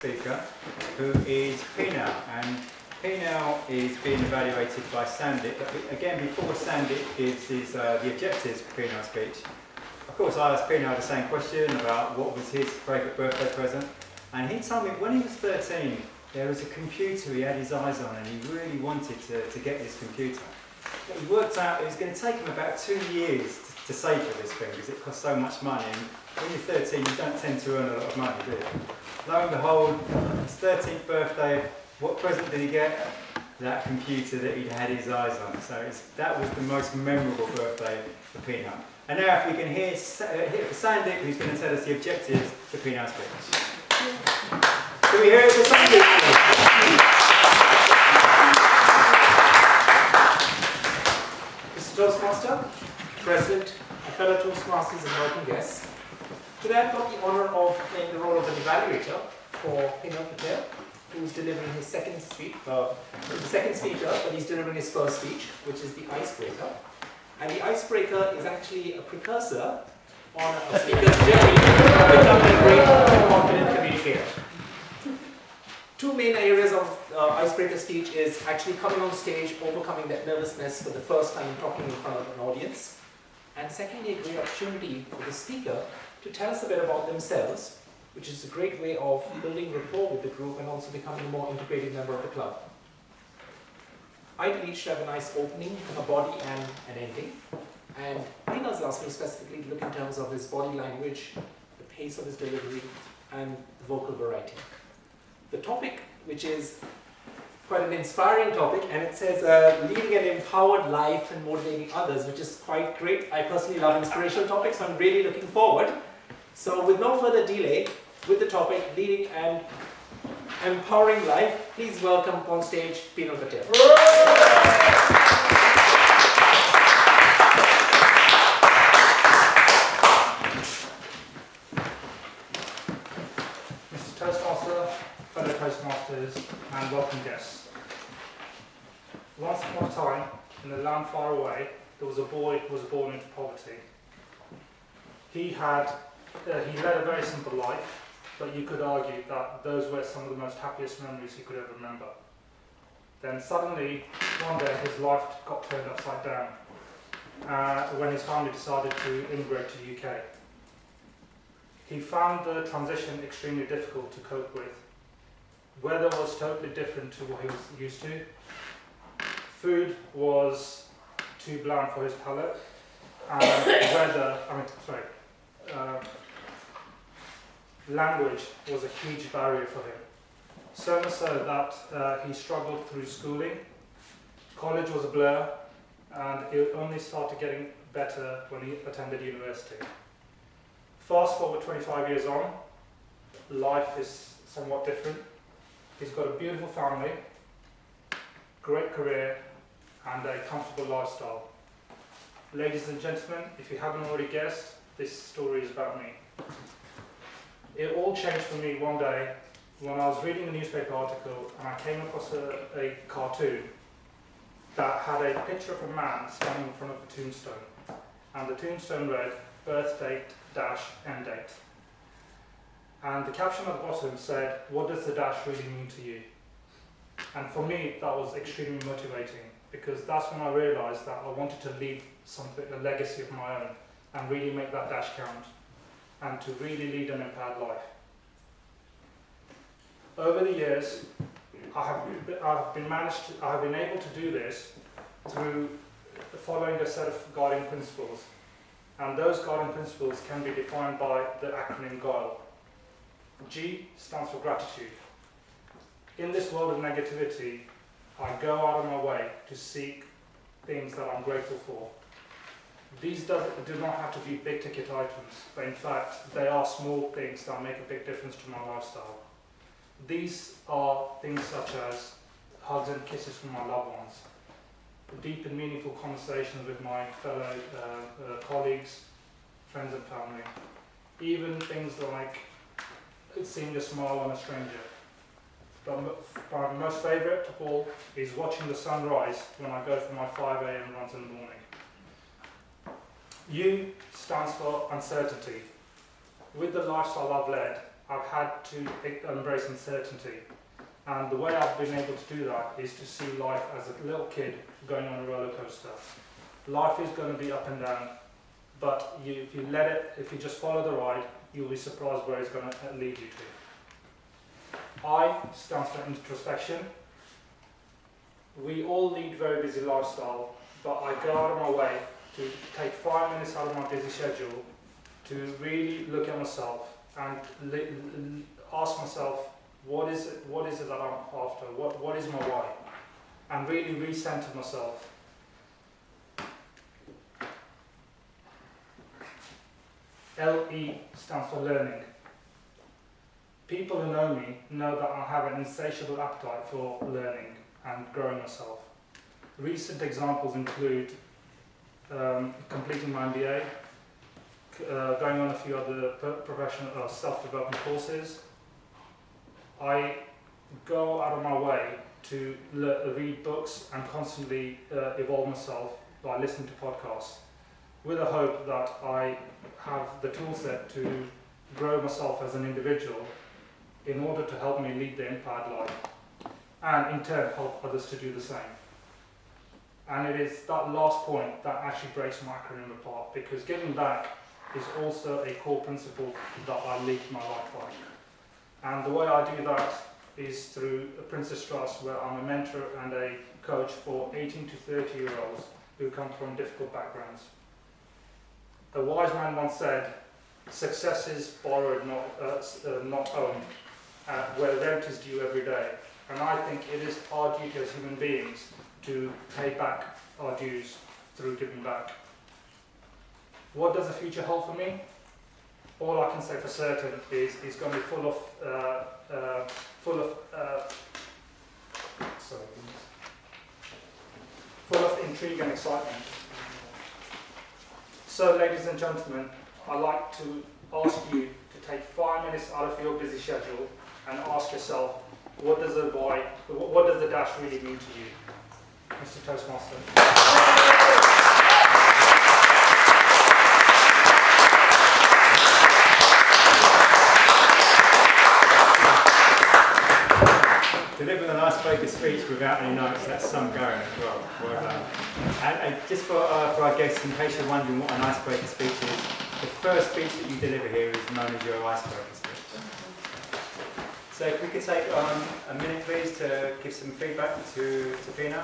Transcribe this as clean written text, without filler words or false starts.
speaker, who is Pinal, and Pinal is being evaluated by Sandip. But again, before Sandip gives his, the objectives for Pinal's speech, of course I asked Pinal the same question about what was his favourite birthday present, and he told me when he was 13 there was a computer he had his eyes on and he really wanted to get this computer. But he worked out it was going to take him about 2 years to save for this thing because it cost so much money, and when you're 13 you don't tend to earn a lot of money, do you? Lo and behold, his 13th birthday, what present did he get? That computer that he'd had his eyes on. So that was the most memorable birthday for Pinal. And now if we can hear Sandip, who's going to tell us the objectives for Pinal's speech. Can we hear it for Sandip? Mr. Toastmaster, President, and fellow Toastmasters and welcome guests. Today I've got the honour of playing the role of an evaluator for Pinal, who's delivering his second speech. He's the second speaker, but he's delivering his first speech, which is the icebreaker. And the icebreaker is actually a precursor on a speaker's journey to become a great and confident communicator. Two main areas of icebreaker speech is actually coming on stage, overcoming that nervousness for the first time talking in front of an audience. And secondly, a great opportunity for the speaker to tell us a bit about themselves, which is a great way of building rapport with the group and also becoming a more integrated member of the club. Ideally, each should have a nice opening, a body and an ending. And Pinal's asked me specifically to look in terms of his body language, the pace of his delivery, and the vocal variety. The topic, which is quite an inspiring topic, and it says leading an empowered life and motivating others, which is quite great. I personally love inspirational topics, so I'm really looking forward. So with no further delay, with the topic leading and empowering life, please welcome on stage Pinal Patel. Mr. Toastmaster, fellow Toastmasters, and welcome guests. Once upon a time, in a land far away, there was a boy who was born into poverty. He led a very simple life, but you could argue that those were some of the most happiest memories he could ever remember. Then suddenly, one day, his life got turned upside down when his family decided to immigrate to the UK. He found the transition extremely difficult to cope with. Weather was totally different to what he was used to. Food was too bland for his palate, and language was a huge barrier for him. So much so that he struggled through schooling. College was a blur, and it only started getting better when he attended university. Fast forward 25 years on, life is somewhat different. He's got a beautiful family, great career, and a comfortable lifestyle. Ladies and gentlemen, if you haven't already guessed, this story is about me. It all changed for me one day when I was reading a newspaper article and I came across a cartoon that had a picture of a man standing in front of a tombstone. And the tombstone read, birth date - end date. And the caption at the bottom said, what does the dash really mean to you? And for me, that was extremely motivating because that's when I realised that I wanted to leave something, a legacy of my own, and really make that dash count, and to really lead an empowered life. Over the years, I have been able to do this through following a set of guiding principles, and those guiding principles can be defined by the acronym GUILE. G stands for gratitude. In this world of negativity, I go out of my way to seek things that I'm grateful for. These do not have to be big ticket items, but in fact, they are small things that make a big difference to my lifestyle. These are things such as hugs and kisses from my loved ones, deep and meaningful conversations with my fellow colleagues, friends and family, even things like seeing a smile on a stranger. But my most favourite of all is watching the sun rise when I go for my 5 AM runs in the morning. U stands for uncertainty. With the lifestyle I've led, I've had to embrace uncertainty. And the way I've been able to do that is to see life as a little kid going on a roller coaster. Life is going to be up and down, but if you just follow the ride, you'll be surprised where it's going to lead you to. I stands for introspection. We all lead very busy lifestyle, but I go out of my way to take 5 minutes out of my busy schedule to really look at myself and ask myself, what is it that I'm after? What is my why? And really recenter myself. LE stands for learning. People who know me know that I have an insatiable appetite for learning and growing myself. Recent examples include completing my MBA, going on a few other professional self-development courses. I go out of my way to read books and constantly evolve myself by listening to podcasts, with a hope that I have the tool set to grow myself as an individual in order to help me lead the empowered life, and in turn help others to do the same. And it is that last point that actually breaks my acronym apart, because giving back is also a core principle that I lead my life by. And the way I do that is through a Princess Trust, where I'm a mentor and a coach for 18 to 30-year-olds who come from difficult backgrounds. A wise man once said, "Success is borrowed, not owned, where rent is due every day." And I think it is our duty as human beings to pay back our dues through giving back. What does the future hold for me? All I can say for certain is it's going to be full of intrigue and excitement. So, ladies and gentlemen, I'd like to ask you to take 5 minutes out of your busy schedule and ask yourself, what does the dash really mean to you? Mr. Toastmaster. Deliver an icebreaker speech without any notes, that's some going as well. Well done. And just for our guests, in case you're wondering what an icebreaker speech is, the first speech that you deliver here is known as your icebreaker speech. So if we could take a minute please to give some feedback to Pinal.